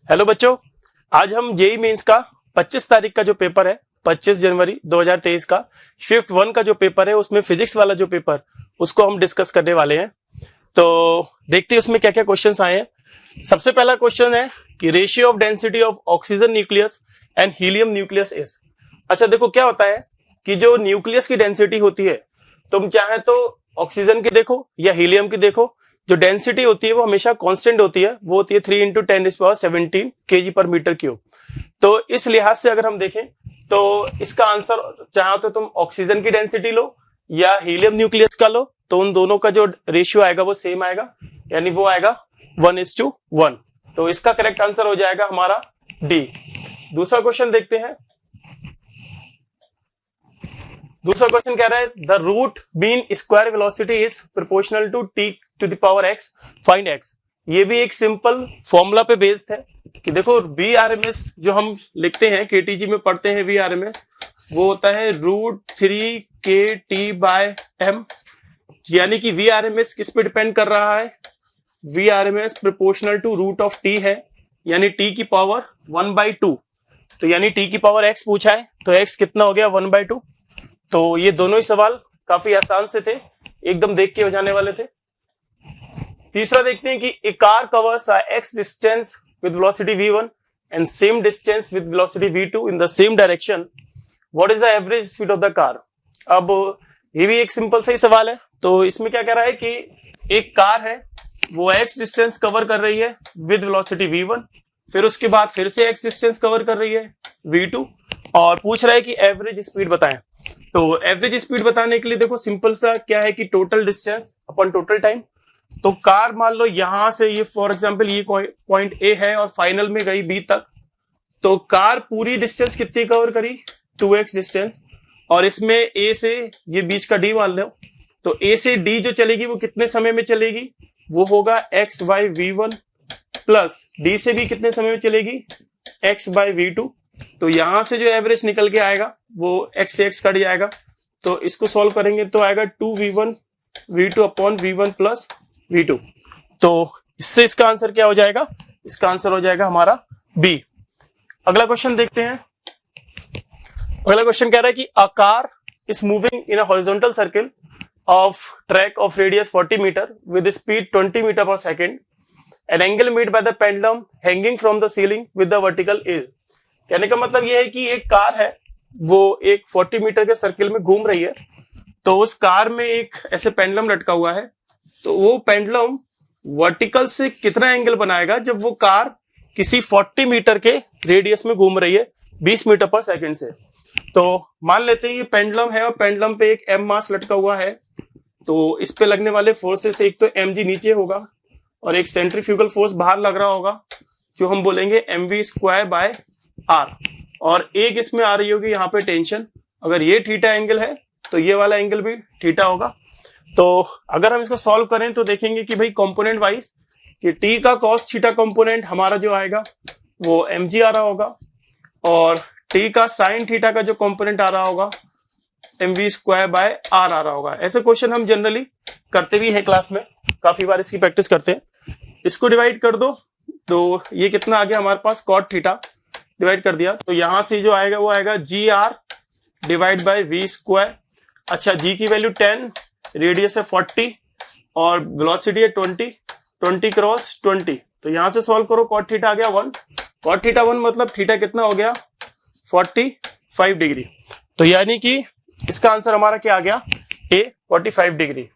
Hello बच्चों, आज हम जेई मेंस का 25 तारीख का जो पेपर है 25 जनवरी 2023 का शिफ्ट 1 का जो पेपर है उसमें फिजिक्स वाला जो पेपर उसको हम डिस्कस करने वाले हैं। तो देखते हैं उसमें क्या क्या क्वेश्चंस आए हैं। सबसे पहला क्वेश्चन है कि ratio of density of oxygen nucleus and helium nucleus is. अच्छा देखो क्या होता है कि जो न्यूक्लियस की डेंसिटी होती है, तुम चाहे तो ऑक्सीजन की देखो या हीलियम की देखो, जो डेंसिटी होती है वो हमेशा कांस्टेंट होती है, वो होती है 3 इंटू 10⁻17 kg पर मीटर क्यूब। तो इस लिहाज से अगर हम देखें तो इसका आंसर चाहे तो तुम ऑक्सीजन की डेंसिटी लो या हीलियम न्यूक्लियस का लो, तो उन दोनों का जो रेशियो आएगा वो सेम आएगा, यानी वो आएगा 1:1। तो इसका करेक्ट आंसर हो जाएगा हमारा डी। दूसरा क्वेश्चन देखते हैं। दूसरा क्वेश्चन कह रहा है the root mean square velocity is proportional to T to the power X, find X. ये भी एक सिंपल फॉर्मूला पे बेस्ड है कि देखो VRMS जो हम लिखते हैं KTG में पढ़ते हैं VRMS, वो होता है √3KT/m, यानी कि VRMS किस पे डिपेंड कर रहा है, VRMS proportional to root of T है, यानी t की पावर 1/2। तो यानी t की पावर x पूछा है तो x कितना हो गया 1/2। तो ये दोनों ही सवाल काफी आसान से थे, एकदम देख के हो जाने वाले थे। तीसरा देखते हैं कि a car covers x distance with velocity v1 and same distance with velocity v2 in the same direction, what is the average speed of the car. अब ये भी एक सिंपल सा ही सवाल है। तो इसमें क्या कह रहा है कि एक कार है वो x डिस्टेंस कवर कर रही है विद वेलोसिटी v1, फिर उसके बाद फिर से x डिस्टेंस कवर कर रही है v2, और पूछ रहा है कि एवरेज स्पीड बताएं। तो एवरेज स्पीड बताने के लिए देखो सिंपल सा क्या है कि टोटल डिस्टेंस अपन टोटल टाइम। तो कार मान लो यहां से ये फॉर एग्जांपल ये पॉइंट ए है और फाइनल में गई बी तक, तो कार पूरी डिस्टेंस कितनी कवर करी 2x डिस्टेंस, और इसमें ए से ये बीच का डी मान लो, तो ए से डी जो चलेगी वो कितने समय में चलेगी, वो होगा x/v1 प्लस डी से भी कितने समय में चलेगी x/v2। तो यहां से जो एवरेज निकल के आएगा वो x से x कट जाएगा, तो इसको सॉल्व करेंगे तो आएगा 2v1 v2 upon v1 plus v2। तो इससे इसका आंसर क्या हो जाएगा, इसका आंसर हो जाएगा हमारा बी। अगला क्वेश्चन देखते हैं। अगला क्वेश्चन कह रहा है कि a car is moving in a horizontal circle of track of radius 40 metre with speed 20 metre per second, an angle made by the pendulum hanging from the ceiling with the vertical is. कहने का मतलब यह है कि एक car है वो एक 40 मीटर के सर्किल में घूम रही है, तो उस कार में एक ऐसे पेंडुलम लटका हुआ है, तो वो पेंडुलम वर्टिकल से कितना एंगल बनाएगा जब वो कार किसी 40 मीटर के रेडियस में घूम रही है 20 मीटर पर सेकंड से। तो मान लेते हैं ये पेंडुलम है और पेंडुलम पे एक m मास लटका हुआ है, तो इस पे लगने वाले फोर्सेस एक तो mg नीचे होगा और एक सेंट्रीफ्यूगल फोर्स बाहर लग रहा होगा जो हम बोलेंगे mv²/r, और एक इसमें आ रही होगी यहाँ पे टेंशन। अगर ये थीटा एंगल है तो ये वाला एंगल भी थीटा होगा। तो अगर हम इसको सॉल्व करें तो देखेंगे कि भाई कंपोनेंट वाइज कि t का cos थीटा कंपोनेंट हमारा जो आएगा वो mg आ रहा होगा, और t का sin थीटा का जो कंपोनेंट आ रहा होगा mv²/r आ रहा होगा। ऐसे क्वेश्चन हम जनरली करते भी हैं क्लास में, काफी बार इसकी प्रैक्टिस करते हैं। इसको डिवाइड कर दो तो ये कितना आ गया हमारे पास cot थीटा, डिवाइड कर दिया तो यहां से जो आएगा वो आएगा gr डिवाइड बाय v²। अच्छा g की वैल्यू 10, रेडियस है 40 और वेलोसिटी है 20 क्रॉस 20, तो यहां से सॉल्व करो cot थीटा आ गया 1, cot थीटा 1 मतलब थीटा कितना हो गया 45 डिग्री। तो यानी कि इसका आंसर हमारा क्या आ गया, A 45 डिग्री।